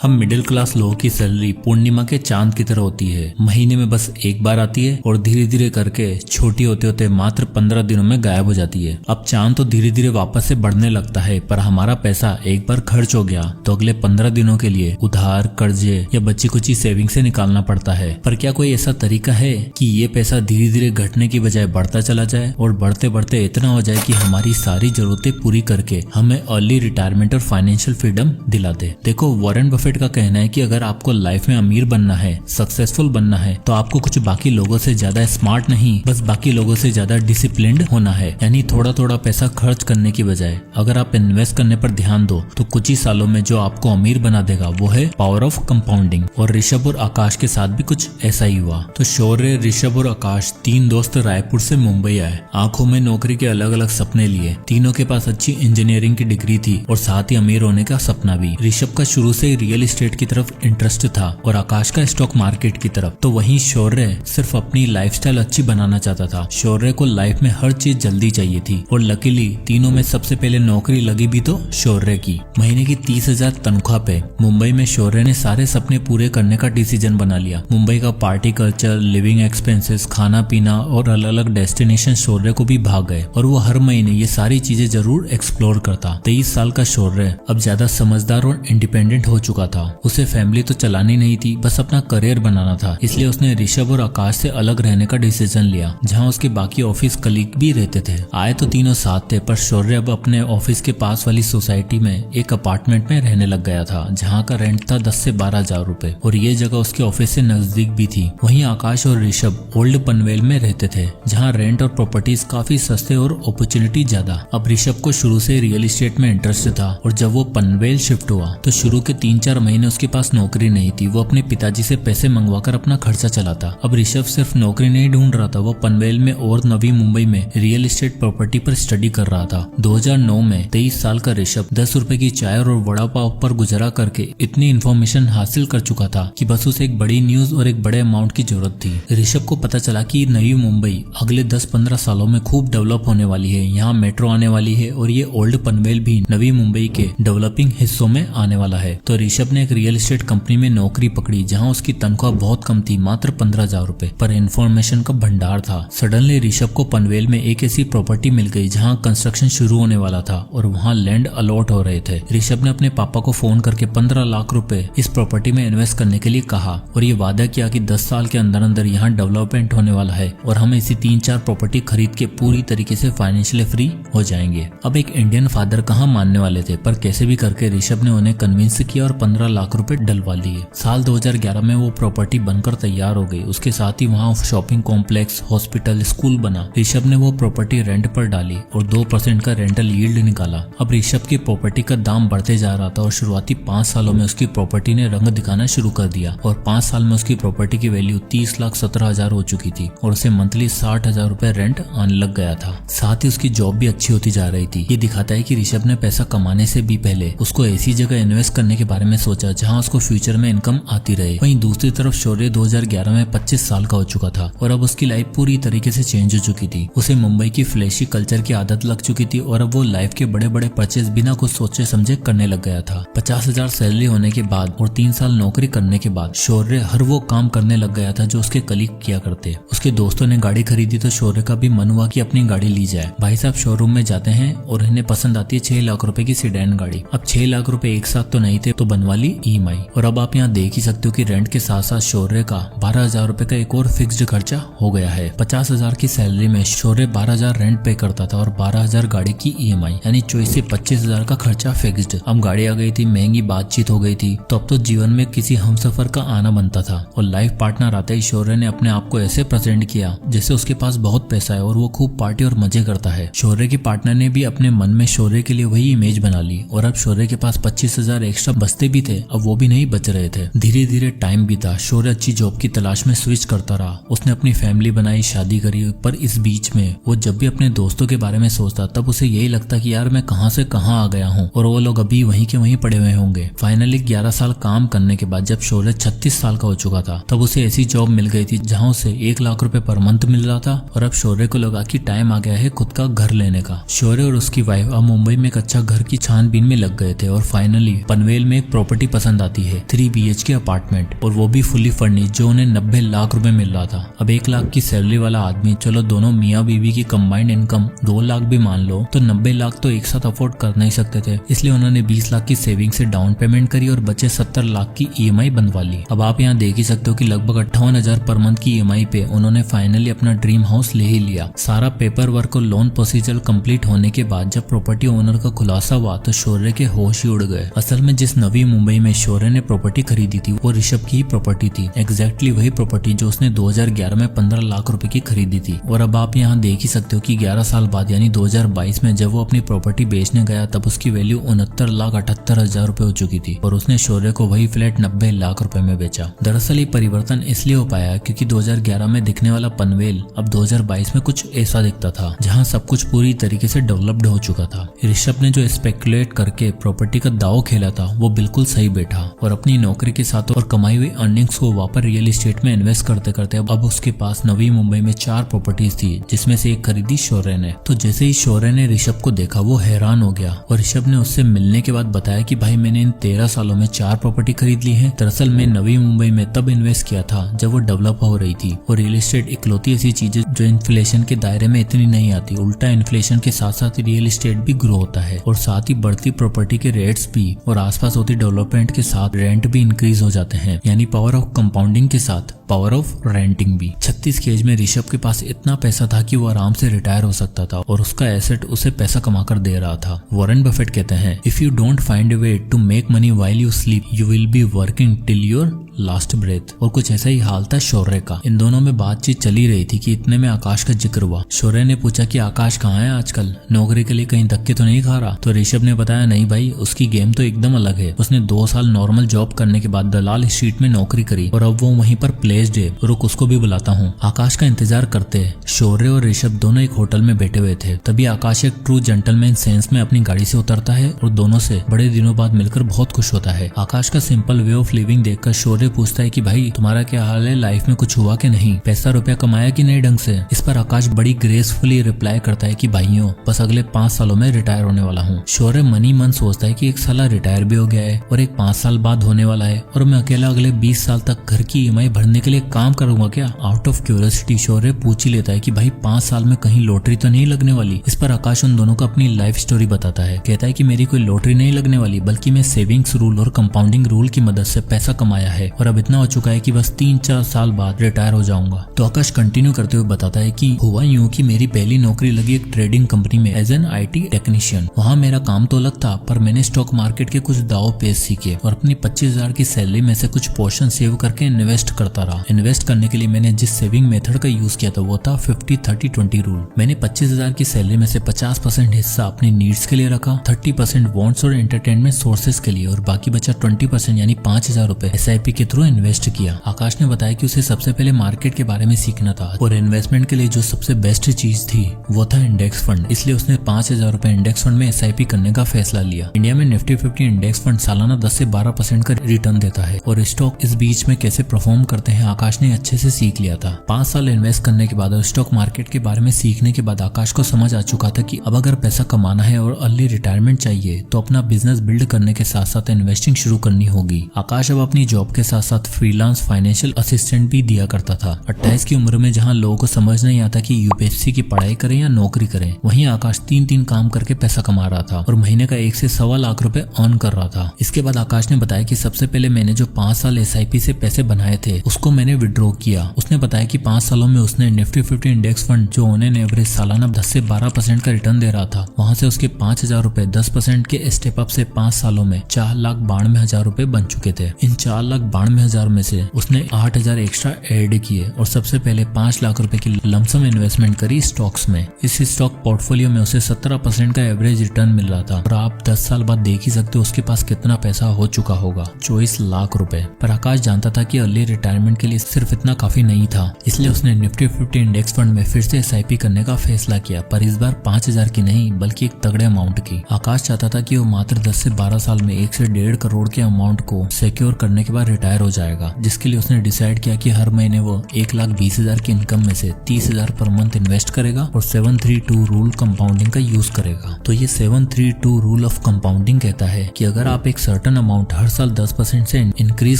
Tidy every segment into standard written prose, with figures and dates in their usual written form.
हम middle class लोगों की सैलरी पूर्णिमा के चांद की तरह होती है। महीने में बस एक बार आती है और धीरे धीरे करके छोटी होते होते मात्र 15 दिनों में गायब हो जाती है। अब चांद तो धीरे धीरे वापस से बढ़ने लगता है, पर हमारा पैसा एक बार खर्च हो गया तो अगले 15 दिनों के लिए उधार, कर्जे या बची कुची सेविंग से निकालना पड़ता है। पर क्या कोई ऐसा तरीका है कि ये पैसा धीरे धीरे घटने की बजाय बढ़ता चला जाए और बढ़ते बढ़ते इतना हो जाए कि हमारी सारी जरूरतें पूरी करके हमें अर्ली रिटायरमेंट और फाइनेंशियल फ्रीडम दिला दे। देखो, वॉरेन बफेट का कहना है कि अगर आपको लाइफ में अमीर बनना है, सक्सेसफुल बनना है, तो आपको कुछ बाकी लोगों से ज्यादा स्मार्ट नहीं, बस बाकी लोगों से ज्यादा डिसिप्लिन्ड होना है। यानी थोड़ा थोड़ा पैसा खर्च करने की बजाय अगर आप इन्वेस्ट करने पर ध्यान दो तो कुछ ही सालों में जो आपको अमीर बना देगा वो है पावर ऑफ कंपाउंडिंग। और ऋषभ और आकाश के साथ भी कुछ ऐसा ही हुआ। तो शौर्य, ऋषभ और आकाश तीन दोस्त रायपुर से मुंबई आए। आंखों में नौकरी के अलग अलग सपने लिए। तीनों के पास अच्छी इंजीनियरिंग की डिग्री थी और साथ ही अमीर होने का सपना भी। ऋषभ का शुरू से रियल एस्टेट की तरफ इंटरेस्ट था और आकाश का स्टॉक मार्केट की तरफ। तो वहीं शौर्य सिर्फ अपनी लाइफस्टाइल अच्छी बनाना चाहता था। शौर्य को लाइफ में हर चीज जल्दी चाहिए थी और लकीली तीनों में सबसे पहले नौकरी लगी भी तो शौर्य की। महीने की 30,000 तनख्वाह पे मुंबई में शौर्य ने सारे सपने पूरे करने का डिसीजन बना लिया। मुंबई का पार्टी कल्चर, लिविंग एक्सपेंसेस, खाना पीना और अलग अलग डेस्टिनेशन शौर्य को भी भाग गए और वो हर महीने ये सारी चीजें जरूर एक्सप्लोर करता। 23 साल का शौर्य अब ज्यादा समझदार और इंडिपेंडेंट हो चुका था। उसे फैमिली तो चलानी नहीं थी, बस अपना करियर बनाना था। इसलिए उसने ऋषभ और आकाश से अलग रहने का डिसीजन लिया, जहां उसके बाकी ऑफिस कलीग भी रहते थे। आए तो तीनों साथ थे, पर शौर्य अब अपने ऑफिस के पास वाली सोसाइटी में एक अपार्टमेंट में रहने लग गया था, जहां का रेंट था 10 से 12 हजार रूपए और ये जगह उसके ऑफिस से नजदीक भी थी। वहीं आकाश और ऋषभ ओल्ड पनवेल में रहते थे, जहाँ रेंट और प्रॉपर्टीज काफी सस्ते और अपॉर्चुनिटी ज्यादा। अब ऋषभ को शुरू से रियल एस्टेट में इंटरेस्ट था और जब वो पनवेल शिफ्ट हुआ तो शुरू के 3-4 महीने उसके पास नौकरी नहीं थी। वो अपने पिताजी से पैसे मंगवाकर अपना खर्चा चलाता। अब ऋषभ सिर्फ नौकरी नहीं ढूंढ रहा था, वो पनवेल में और नवी मुंबई में रियल एस्टेट प्रॉपर्टी पर स्टडी कर रहा था। 2009 में 23 साल का ऋषभ 10 रुपए की चाय और वड़ा पाव पर गुजारा करके इतनी इन्फॉर्मेशन हासिल कर चुका था कि बस उसे एक बड़ी न्यूज और एक बड़े अमाउंट की जरूरत थी। ऋषभ को पता चला कि नई मुंबई अगले 10-15 सालों में खूब डेवलप होने वाली है। यहाँ मेट्रो आने वाली है और ये ओल्ड पनवेल भी नवी मुंबई के डेवलपिंग हिस्सों में आने वाला है। तो ऋषभ ने एक रियल एस्टेट कंपनी में नौकरी पकड़ी, जहां उसकी तनख्वाह बहुत कम थी, मात्र 15,000 रूपए, पर इन्फॉर्मेशन का भंडार था। सडनली ऋषभ को पनवेल में एक ऐसी प्रॉपर्टी मिल गई जहां कंस्ट्रक्शन शुरू होने वाला था और वहां लैंड अलॉट हो रहे थे। ऋषभ ने अपने पापा को फोन करके 15 लाख रुपए इस प्रॉपर्टी में इन्वेस्ट करने के लिए कहा और ये वादा किया कि 10 साल के अंदर अंदर यहाँ डेवलपमेंट होने वाला है और हम इसी 3-4 प्रॉपर्टी खरीद के पूरी तरीके से फाइनेंशियली फ्री हो जाएंगे। अब एक इंडियन फादर कहाँ मानने वाले थे, पर कैसे भी करके ऋषभ ने उन्हें कन्विंस किया और 15 लाख रुपए डलवा लिए। साल 2011 में वो प्रॉपर्टी बनकर तैयार हो गई। उसके साथ ही वहाँ शॉपिंग कॉम्प्लेक्स, हॉस्पिटल, स्कूल बना। ऋषभ ने वो प्रॉपर्टी रेंट पर डाली और 2% का रेंटल यील्ड निकाला। अब ऋषभ की प्रॉपर्टी का दाम बढ़ते जा रहा था और शुरुआती 5 सालों में उसकी प्रॉपर्टी ने रंग दिखाना शुरू कर दिया और 5 साल में उसकी प्रॉपर्टी की वैल्यू 30,17,000 हो चुकी थी और उसे मंथली 60,000 रूपए रेंट आने लग गया था। साथ ही उसकी जॉब भी अच्छी होती जा रही थी। ये दिखाता है कि ऋषभ ने पैसा कमाने से भी पहले उसको ऐसी जगह इन्वेस्ट करने के बारे में सोचा जहाँ उसको फ्यूचर में इनकम आती रहे। वहीं दूसरी तरफ शौर्य 2011 में 25 साल का हो चुका था और अब उसकी लाइफ पूरी तरीके से चेंज हो चुकी थी। उसे मुंबई की फ्लैशी कल्चर की आदत लग चुकी थी और अब वो लाइफ के बड़े बड़े परचेज बिना कुछ सोचे समझे करने लग गया था। 50,000 सैलरी होने के बाद और 3 साल नौकरी करने के बाद शौर्य हर वो काम करने लग गया था जो उसके कलीग किया करते। उसके दोस्तों ने गाड़ी खरीदी तो शौर्य का भी मन हुआ कि अपनी गाड़ी ली जाए। भाई साहब शोरूम में जाते हैं और इन्हें पसंद आती है 6 लाख रुपए की सेडान गाड़ी। अब 6 लाख रुपए एक साथ तो नहीं थे, तो बनवा ली EMI। और अब आप यहाँ देख ही सकते हो कि रेंट के साथ साथ शौर्य का 12,000 रुपए का एक और फिक्स्ड खर्चा हो गया है। 50,000 की सैलरी में शौर्य 12,000 रेंट पे करता था और 12,000 गाड़ी की EMI, यानी 24 से 25,000 का खर्चा फिक्स्ड। अब गाड़ी आ गई थी, महंगी बातचीत हो गई थी, तो अब तो जीवन में किसी हमसफर का आना बनता था। और लाइफ पार्टनर आते ही शौर्य ने अपने आप को ऐसे प्रेजेंट किया जैसे उसके पास बहुत पैसा है और वो खूब पार्टी और मजे करता है। शौर्य की पार्टनर ने भी अपने मन में शौर्य के लिए वही इमेज बना ली और अब शौर्य के पास 25,000 एक्स्ट्रा बचते भी थे, अब वो भी नहीं बच रहे थे। धीरे धीरे टाइम बीता। शौर्य अच्छी जॉब की तलाश में स्विच करता रहा। उसने अपनी फैमिली बनाई, शादी करी, पर इस बीच में वो जब भी अपने दोस्तों के बारे में सोचता तब उसे यही लगता कि यार मैं कहां से कहां आ गया हूं और वो लोग अभी वहीं के वहीं पड़े हुए होंगे। फाइनली 11 साल काम करने के बाद जब शौर्य 36 साल का हो चुका था तब उसे ऐसी जॉब मिल गई थी जहां उसे 1 लाख रुपए पर मंथ मिल रहा था और अब शौर्य को लगा कि टाइम आ गया है खुद का घर लेने का। शौर्य और उसकी वाइफ अब मुंबई में एक अच्छा घर की छानबीन में लग गए थे और फाइनली पनवेल में एक प्रॉपर्टी प्रॉपर्टी पसंद आती है, 3 BHK अपार्टमेंट, और वो भी फुली फर्निश्ड, जो उन्हें 90 लाख रुपए मिल रहा था। अब 1 लाख की सैलरी वाला आदमी, चलो दोनों मियाँ बीवी की कंबाइंड इनकम 2 लाख भी मान लो, तो 90 लाख तो एक साथ अफोर्ड कर नहीं सकते थे। इसलिए उन्होंने 20 लाख की सेविंग से डाउन पेमेंट करी और बचे 70 लाख की EMI बनवा ली। अब आप यहाँ देख ही सकते हो कि लगभग 58,000 पर मंथ की EMI पे उन्होंने फाइनली अपना ड्रीम हाउस ले ही लिया। सारा पेपर वर्क और लोन प्रोसीजर कंप्लीट होने के बाद जब प्रॉपर्टी ओनर का खुलासा हुआ तो शौर्य के होश ही उड़ गए। असल में जिस नवी मुंबई में शौर्य ने प्रॉपर्टी खरीदी थी वो ऋषभ की ही प्रॉपर्टी थी, एग्जैक्टली वही प्रॉपर्टी जो उसने 2011 में 15 लाख रुपए की खरीदी थी। और अब आप यहाँ देख ही सकते हो कि 11 साल बाद यानी 2022 में जब वो अपनी प्रॉपर्टी बेचने गया तब उसकी वैल्यू 69,78,000 रुपए हो चुकी थी और उसने शौर्य को वही फ्लैट 90 लाख रुपए में बेचा। दरअसल ये परिवर्तन इसलिए हो पाया क्योंकि 2011 में दिखने वाला पनवेल अब 2022 में कुछ ऐसा दिखता था जहाँ सब कुछ पूरी तरीके से डेवलप्ड हो चुका था। ऋषभ ने जो स्पेकुलेट करके प्रॉपर्टी का दाव खेला था वो बिल्कुल सही बैठा और अपनी नौकरी के साथ और कमाई हुई अर्निंग्स को वापस रियल एस्टेट में इन्वेस्ट करते करते अब उसके पास नवी मुंबई में 4 प्रॉपर्टीज थी, जिसमें से एक खरीदी शौर्य ने। तो जैसे ही शौर्य ने ऋषभ को देखा वो हैरान हो गया और ऋषभ ने उससे मिलने के बाद बताया कि भाई मैंने इन 13 सालों में 4 प्रॉपर्टी खरीद ली है। दरअसल मैं नवी मुंबई में तब इन्वेस्ट किया था जब वो डेवलप हो रही थी और रियल एस्टेट इकलौती ऐसी चीज है जो इन्फ्लेशन के दायरे में इतनी नहीं आती, उल्टा इन्फ्लेशन के साथ साथ रियल एस्टेट भी ग्रो होता है और साथ ही बढ़ती प्रॉपर्टी के रेट्स भी और आसपास होती डेवलपमेंट के साथ रेंट भी इंक्रीज हो जाते हैं, यानी पावर ऑफ कंपाउंडिंग के साथ पावर ऑफ रेंटिंग भी। 36 की एज में ऋषभ के पास इतना पैसा था कि वो आराम से रिटायर हो सकता था और उसका एसेट उसे पैसा कमाकर दे रहा था। वॉरेन बफेट कहते हैं, if you don't find a way to make money while you sleep you will be working till your last breath. और कुछ ऐसा ही हाल था शौर्य का। इन दोनों में बातचीत चली रही थी कि इतने में आकाश का जिक्र हुआ। शौर्य ने पूछा कि आकाश कहाँ है आजकल, नौकरी के लिए कहीं धक्के तो नहीं खा रहा? तो ऋषभ ने बताया नहीं भाई, उसकी गेम तो एकदम अलग है। उसने 2 साल नॉर्मल जॉब करने के बाद दलाल स्ट्रीट में नौकरी करी और अब वो वहीं पर प्लेस्ड है। रुक, उसको भी बुलाता हूँ। आकाश का इंतजार करते हैं। शौर्य और ऋषभ दोनों एक होटल में बैठे हुए थे। तभी आकाश एक ट्रू जेंटलमैन सेंस में अपनी गाड़ी से उतरता है और दोनों से बड़े दिनों बाद मिलकर बहुत खुश होता है। आकाश का सिंपल वे ऑफ लिविंग देखकर शौर्य पूछता है कि भाई तुम्हारा क्या हाल है, लाइफ में कुछ हुआ कि नहीं, पैसा रुपया कमाया कि नहीं ढंग से? इस पर आकाश बड़ी ग्रेसफुली रिप्लाई करता है कि भाइयों बस अगले 5 सालों में रिटायर होने वाला हूँ। शौर्य मनी मन सोचता है कि एक साला रिटायर भी हो गया है और एक 5 साल बाद होने वाला है और मैं अकेला अगले 20 साल तक घर की EMI भरने के लिए काम करूंगा क्या? आउट ऑफ क्यूरियोसिटी शौर्य पूछ ही लेता है कि भाई 5 साल में कहीं लॉटरी तो नहीं लगने वाली? इस पर आकाश उन दोनों को अपनी लाइफ स्टोरी बताता है। कहता है कि मेरी कोई लॉटरी नहीं लगने वाली, बल्कि मैं सेविंग्स रूल और कंपाउंडिंग रूल की मदद से पैसा कमाया है और अब इतना हो चुका है कि बस 3-4 साल बाद रिटायर हो जाऊंगा। तो आकाश कंटिन्यू करते हुए बताता है कि हुआ यूं कि मेरी पहली नौकरी लगी एक ट्रेडिंग कंपनी में एज एन IT टेक्नीशियन। वहाँ मेरा काम तो अलग था पर मैंने स्टॉक मार्केट के कुछ दाव पेश सीखे और अपनी 25,000 की सैलरी में से कुछ पोर्शन सेव करके इन्वेस्ट करता रहा। इन्वेस्ट करने के लिए मैंने जिस सेविंग मेथड का यूज किया था वो था 50-30-20 रूल। मैंने 25,000 की सैलरी में से 50% हिस्सा अपनी नीड्स के लिए रखा, 30% वॉन्ट्स और एंटरटेनमेंट सोर्सेज के लिए और बाकी बचा 20% यानी 5,000 रुपए SIP के थ्रू इन्वेस्ट किया। आकाश ने बताया कि उसे सबसे पहले मार्केट के बारे में सीखना था और इन्वेस्टमेंट के लिए जो सबसे बेस्ट चीज थी वो था इंडेक्स फंड। इसलिए उसने 5,000 रुपए इंडेक्स फंड में SIP करने का फैसला लिया। इंडिया में निफ्टी 50 इंडेक्स फंड सालाना 10 से 12% का रिटर्न देता है और स्टॉक इस बीच में कैसे परफॉर्म करते हैं आकाश ने अच्छे से सीख लिया था। 5 साल इन्वेस्ट करने के बाद और स्टॉक मार्केट के बारे में सीखने के बाद आकाश को समझ आ चुका था कि अब अगर पैसा कमाना है और अर्ली रिटायरमेंट चाहिए तो अपना बिजनेस बिल्ड करने के साथ साथ इन्वेस्टिंग शुरू करनी होगी। आकाश अब अपनी जॉब के साथ साथ फ्रीलांस फाइनेंशियल असिस्टेंट भी दिया करता था। 28 की उम्र में जहां लोगों को समझ नहीं आता कि UPSC की पढ़ाई करें या नौकरी करें, वहीं आकाश 3 काम करके पैसा कमा रहा था और महीने का 1 से 1.25 लाख रुपए अर्न कर रहा था। इसके बाद आकाश ने बताया कि सबसे पहले मैंने जो 5 साल SIP से पैसे बनाए थे उसको मैंने विड्रॉ किया। उसने बताया कि 5 सालों में उसने निफ्टी 50 इंडेक्स फंड जो उन्हें एवरेज सालाना 10 से 12% का रिटर्न दे रहा था, वहां से उसके 5,000 रुपए 10% के स्टेप अप से 5 सालों में 4,92,000 रुपए बन चुके थे। इन 4,92,000 में से उसने 8,000 एक्स्ट्रा ऐड किए और सबसे पहले 5 लाख रुपए की लमसम इन्वेस्टमेंट करी स्टॉक्स में। इस स्टॉक पोर्टफोलियो में उसे 17% का एवरेज रिटर्न मिल रहा था और आप 10 साल बाद देख ही सकते हो उसके पास कितना पैसा हो चुका होगा, 24 लाख रुपए। पर आकाश जानता था कि अर्ली रिटायरमेंट के लिए सिर्फ इतना काफी नहीं था, इसलिए उसने निफ्टी 50 इंडेक्स फंड में फिर से SIP करने का फैसला किया, पर इस बार 5,000 की नहीं बल्कि एक तगड़े अमाउंट की। आकाश चाहता था कि वो मात्र 10 से 12 साल में 1 से 1.5 करोड़ के अमाउंट को सिक्योर करने के बाद रिटायर रिटायर हो जाएगा, जिसके लिए उसने डिसाइड किया कि हर महीने वो 1,20,000 की इनकम में से 30,000 पर मंथ इन्वेस्ट करेगा और 732 रूल कंपाउंडिंग का यूज करेगा। तो ये 732 रूल ऑफ कंपाउंडिंग कहता है कि अगर आप एक सर्टेन अमाउंट हर साल 10% से इंक्रीज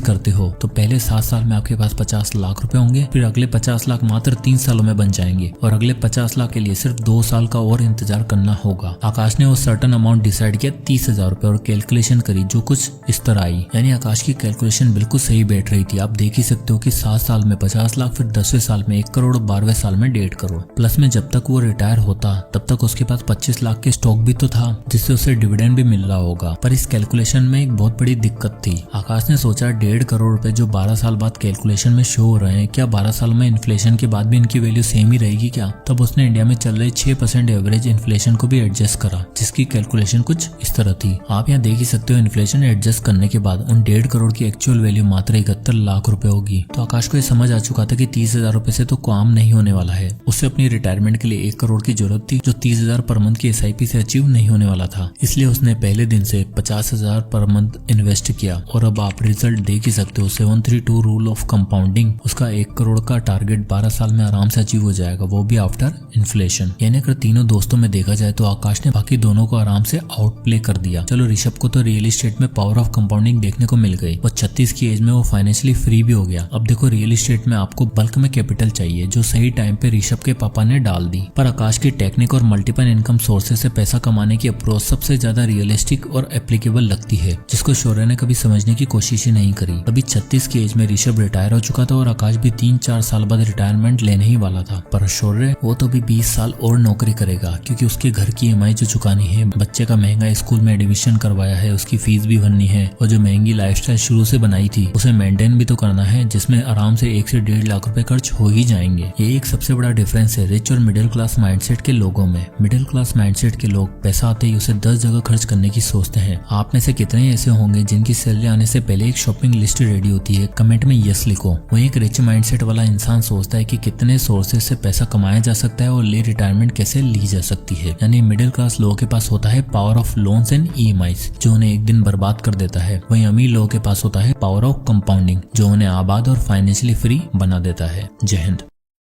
करते हो तो पहले 7 साल में आपके पास 50 लाख रुपए होंगे, फिर अगले 50 लाख मात्र 3 सालों में बन जाएंगे और अगले 50 लाख के लिए सिर्फ 2 साल का और इंतजार करना होगा। आकाश ने वो सर्टेन अमाउंट डिसाइड किया 30,000 रुपए और कैलकुलेशन करी जो कुछ इस तरह आई। यानी आकाश की कैलकुलेशन बिल्कुल सही बैठ रही थी। आप देख ही सकते हो कि 7 साल में 50 लाख, फिर 10वें साल में 1 करोड़ और 12वें साल में 1.5 करोड़। प्लस में जब तक वो रिटायर होता तब तक उसके पास 25 लाख के स्टॉक भी तो था जिससे उसे डिविडेंड भी मिल रहा होगा। पर इस कैलकुलेशन में एक बहुत बड़ी दिक्कत थी। आकाश ने सोचा 1.5 करोड़ रुपए जो 12 साल बाद कैलकुलेशन में शो हो रहे हैं, क्या 12 साल में इन्फ्लेशन के बाद भी इनकी वैल्यू सेम ही रहेगी क्या? तब उसने इंडिया में चल रही 6% एवरेज इन्फ्लेशन को भी एडजस्ट करा, जिसकी कैलकुलेशन कुछ इस तरह थी। आप यहाँ देख ही सकते हो इन्फ्लेशन एडजस्ट करने के बाद उन 1.5 करोड़ की एक्चुअल वैल्यू मात्र 71 लाख रुपए होगी। तो आकाश को ये समझ आ चुका था कि 30,000 रुपए से तो काम नहीं होने वाला है। उसे अपनी रिटायरमेंट के लिए 1 करोड़ की जरूरत थी जो 30,000 पर मंथ की SIP से अचीव नहीं होने वाला था। इसलिए उसने पहले दिन से 50,000 पर मंथ इन्वेस्ट किया और अब आप रिजल्ट देख ही सकते हो। 732 रूल ऑफ कंपाउंडिंग, उसका 1 करोड़ का टारगेट 12 साल में आराम से अचीव हो जाएगा, वो भी आफ्टर इन्फ्लेशन। यानी अगर तीनों दोस्तों में देखा जाए तो आकाश ने बाकी दोनों को आराम से आउट प्ले कर दिया। चलो ऋषभ को तो रियल एस्टेट में पावर ऑफ कंपाउंडिंग देखने को मिल गई, वो 36 की एज में वो फाइनेंशियली फ्री भी हो गया। अब देखो रियल एस्टेट में आपको बल्क में कैपिटल चाहिए जो सही टाइम पे ऋषभ के पापा ने डाल दी। पर आकाश की टेक्निक और मल्टीपल इनकम सोर्सेज से पैसा कमाने की अप्रोच सबसे ज्यादा रियलिस्टिक और एप्लीकेबल लगती है, जिसको शौर्य ने कभी समझने की कोशिश ही नहीं करी। अभी 36 की एज में ऋषभ रिटायर हो चुका था और आकाश भी 3-4 साल बाद रिटायरमेंट लेने ही वाला था। पर शौर्य वो तो भी 20 साल और नौकरी करेगा क्योंकि उसके घर की EMI जो चुकानी है, बच्चे का महंगा स्कूल में एडमिशन करवाया है, उसकी फीस भी भरनी है और जो महंगी लाइफस्टाइल शुरू से बनाई थी उसे मेंटेन भी तो करना है, जिसमें आराम से 1 से 1.5 लाख रुपए खर्च हो ही जाएंगे। ये एक सबसे बड़ा डिफरेंस है रिच और मिडिल क्लास माइंडसेट के लोगों में। मिडिल क्लास माइंडसेट के लोग पैसा आते ही उसे 10 जगह खर्च करने की सोचते हैं। आप में से कितने ऐसे होंगे जिनकी सैलरी आने से पहले एक शॉपिंग लिस्ट रेडी होती है? कमेंट में यस लिखो। वहीं एक रिच माइंडसेट वाला इंसान सोचता है कि कितने सोर्सेज से पैसा कमाया जा सकता है और ले रिटायरमेंट कैसे ली जा सकती है। यानी मिडिल क्लास लोगों के पास होता है power of loans and EMIs जो उन्हें एक दिन बर्बाद कर देता है। वहीं अमीर लोगों के पास होता है पावर ऑफ कंपाउंडिंग जो उन्हें आबाद और फाइनेंशियली फ्री बना देता है। जय हिंद।